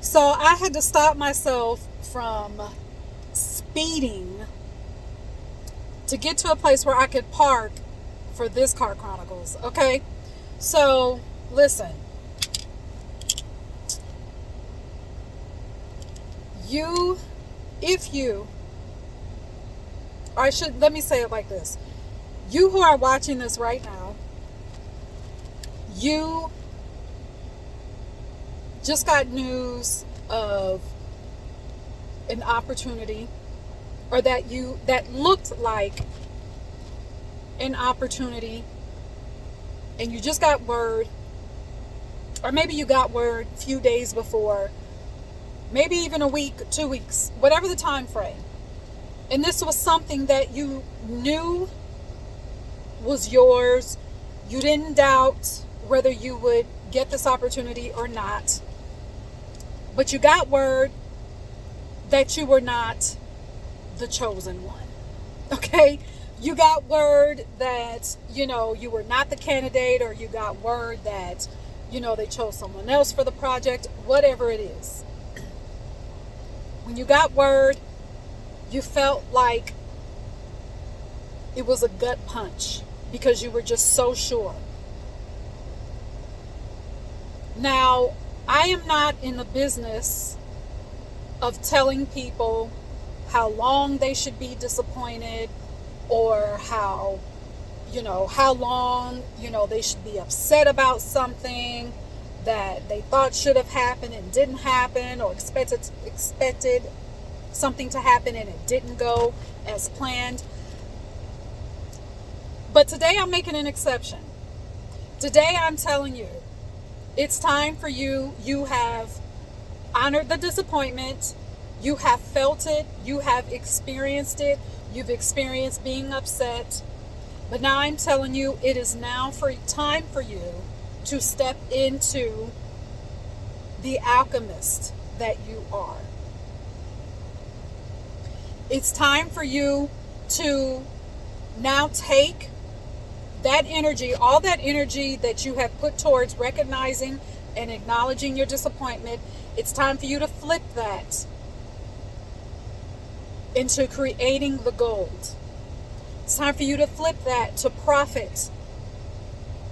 So I had to stop myself from speeding to get to a place where I could park for this Car Chronicles. Okay? So, listen. You, if you, or I should, let me say it like this. You who are watching this right now, you just got news of an opportunity, or that looked like an opportunity, and you just got word, or maybe you got word a few days before, maybe even a week, 2 weeks, whatever the time frame. And this was something that you knew was yours. You didn't doubt whether you would get this opportunity or not. But you got word that you were not the chosen one. Okay? You got word that, you were not the candidate, or you got word that, they chose someone else for the project, whatever it is. When you got word, you felt like it was a gut punch because you were just so sure. Now, I am not in the business of telling people how long they should be disappointed, or how long, they should be upset about something that they thought should have happened and didn't happen, or expected something to happen and it didn't go as planned. But today I'm making an exception. Today I'm telling you, it's time for you. You have honored the disappointment. You have felt it. You have experienced it. You've experienced being upset. But now I'm telling you, it is now time for you to step into the alchemist that you are. It's time for you to now take that energy, all that energy that you have put towards recognizing and acknowledging your disappointment. It's time for you to flip that into creating the gold. It's time for you to flip that to profit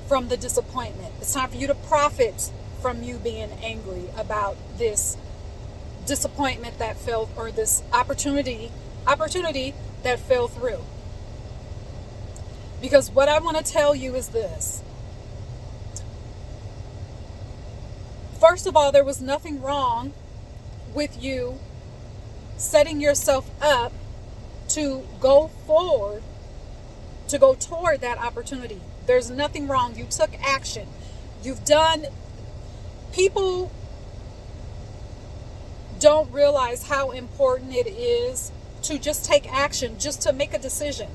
from the disappointment. It's time for you to profit from you being angry about this disappointment that fell, or this opportunity that fell through. Because what I want to tell you is this. First of all, there was nothing wrong with you setting yourself up to go forward, to go toward that opportunity. There's nothing wrong. You took action. You've done. People don't realize how important it is to just take action, just to make a decision.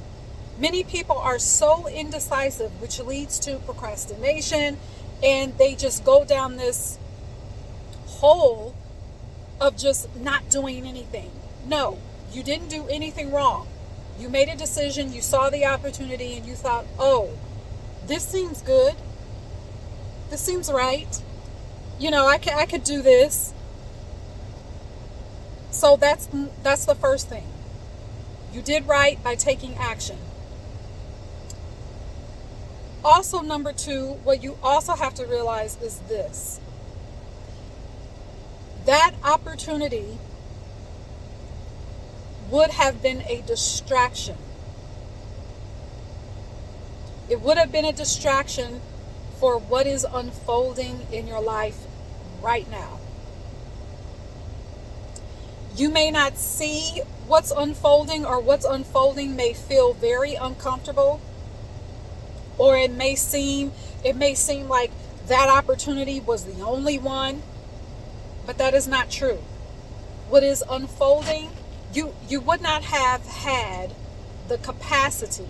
Many people are so indecisive, which leads to procrastination, and they just go down this hole of just not doing anything. No, you didn't do anything wrong. You made a decision, you saw the opportunity, and you thought, oh, this seems good. This seems right. I could do this. So that's the first thing. You did right by taking action. Also, number two, what you also have to realize is this. That opportunity would have been a distraction. It would have been a distraction for what is unfolding in your life right now. You may not see what's unfolding, or what's unfolding may feel very uncomfortable, or it may seem like that opportunity was the only one, but that is not true. What is unfolding, you would not have had the capacity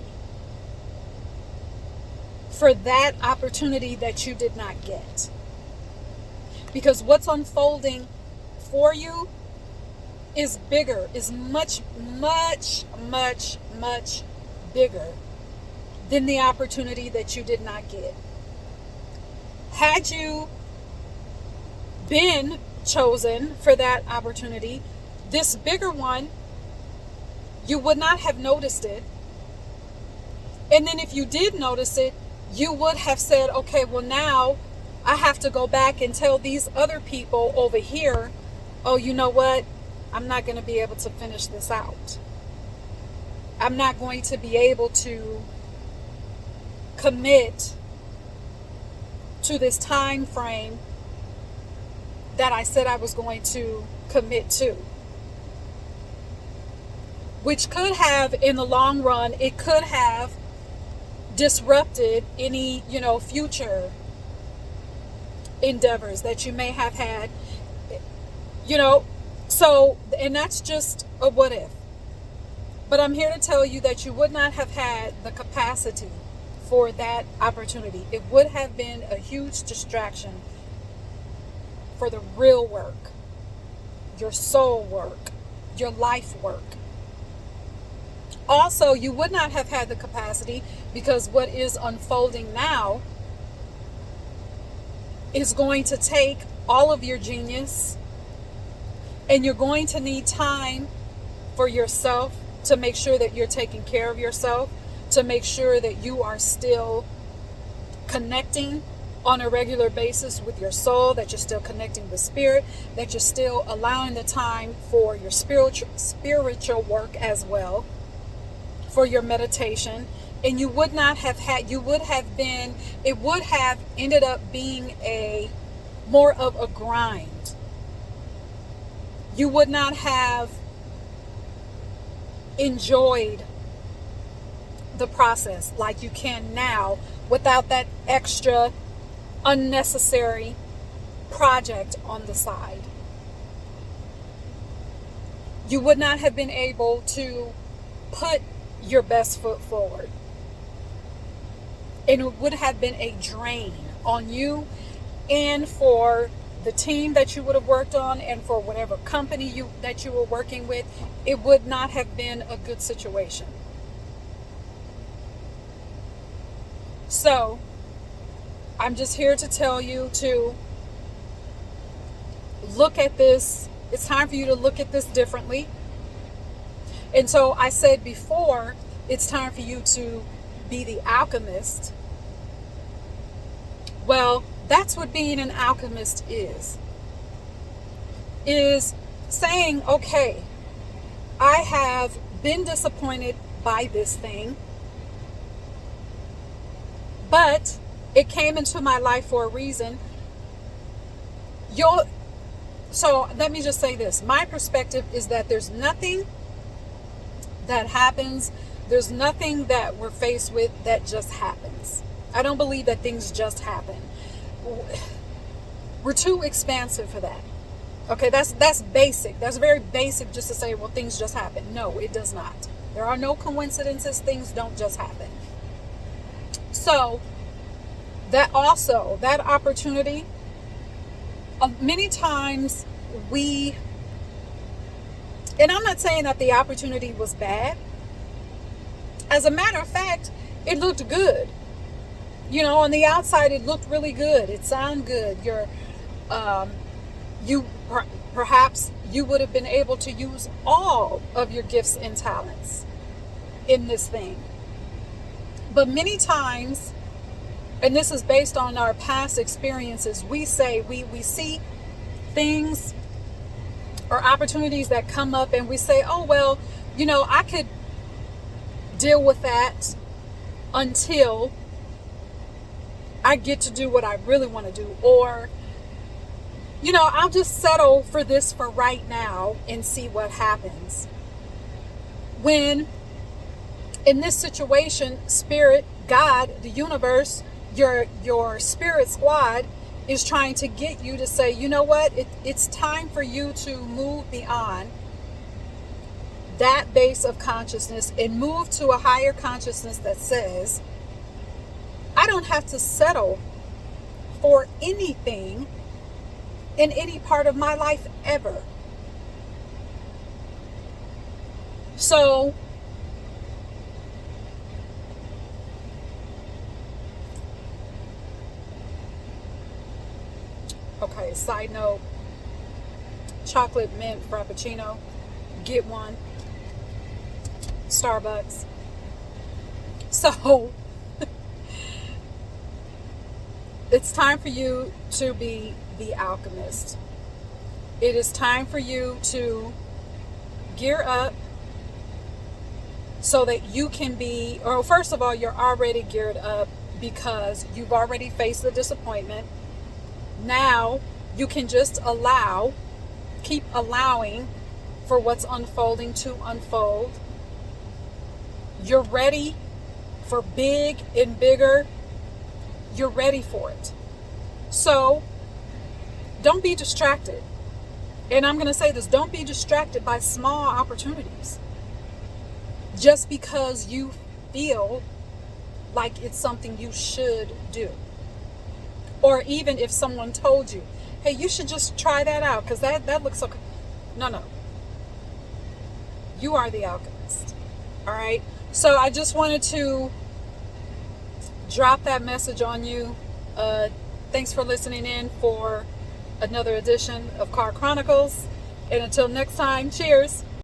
for that opportunity that you did not get. Because what's unfolding for you is bigger, is much, much, much, much bigger than the opportunity that you did not get. Had you been chosen for that opportunity. This bigger one, you would not have noticed it. And then if you did notice it, you would have said, okay, well, now I have to go back and tell these other people over here, oh, you know what? I'm not going to be able to finish this out. I'm not going to be able to commit to this time frame that I said I was going to commit to. Which could have, in the long run, it could have disrupted any, future endeavors that you may have had, so, and that's just a what if. But I'm here to tell you that you would not have had the capacity for that opportunity. It would have been a huge distraction for the real work, your soul work, your life work. Also, you would not have had the capacity because what is unfolding now is going to take all of your genius, and you're going to need time for yourself to make sure that you're taking care of yourself, to make sure that you are still connecting on a regular basis with your soul, that you're still connecting with spirit, that you're still allowing the time for your spiritual work as well, for your meditation. And you would not have had, it would have ended up being more of a grind. You would not have enjoyed the process like you can now without that extra unnecessary project on the side. You would not have been able to put your best foot forward. And it would have been a drain on you and for the team that you would have worked on and for whatever company that you were working with. It would not have been a good situation. So, I'm just here to tell you to look at this. It's time for you to look at this differently. And so I said before, it's time for you to be the alchemist. Well, that's what being an alchemist is saying, okay, I have been disappointed by this thing, but it came into my life for a reason. So let me just say this. My perspective is that there's nothing that happens. There's nothing that we're faced with that just happens. I don't believe that things just happen. We're too expansive for that. Okay, that's basic. That's very basic just to say, well, things just happen. No, it does not. There are no coincidences. Things don't just happen. So that opportunity, many times and I'm not saying that the opportunity was bad. As a matter of fact, it looked good. On the outside, it looked really good. It sounded good. Perhaps you would have been able to use all of your gifts and talents in this thing. But many times, and this is based on our past experiences, we see things or opportunities that come up and we say, oh, well, I could deal with that until I get to do what I really want to do. Or, I'll just settle for this for right now and see what happens. When in this situation, spirit, God, the universe, your spirit squad is trying to get you to say, you know what, it's time for you to move beyond that base of consciousness and move to a higher consciousness that says, I don't have to settle for anything in any part of my life ever. So okay, side note, chocolate mint frappuccino, get one. Starbucks. So it's time for you to be the alchemist. It is time for you to gear up so that you can be, or first of all, you're already geared up because you've already faced the disappointment. Now you can just keep allowing for what's unfolding to unfold. You're ready for big and bigger. You're ready for it. So don't be distracted. And I'm going to say this, don't be distracted by small opportunities just because you feel like it's something you should do. Or even if someone told you, hey, you should just try that out because that looks so good. No. You are the alchemist. All right? So I just wanted to drop that message on you. Thanks for listening in for another edition of Car Chronicles. And until next time, cheers.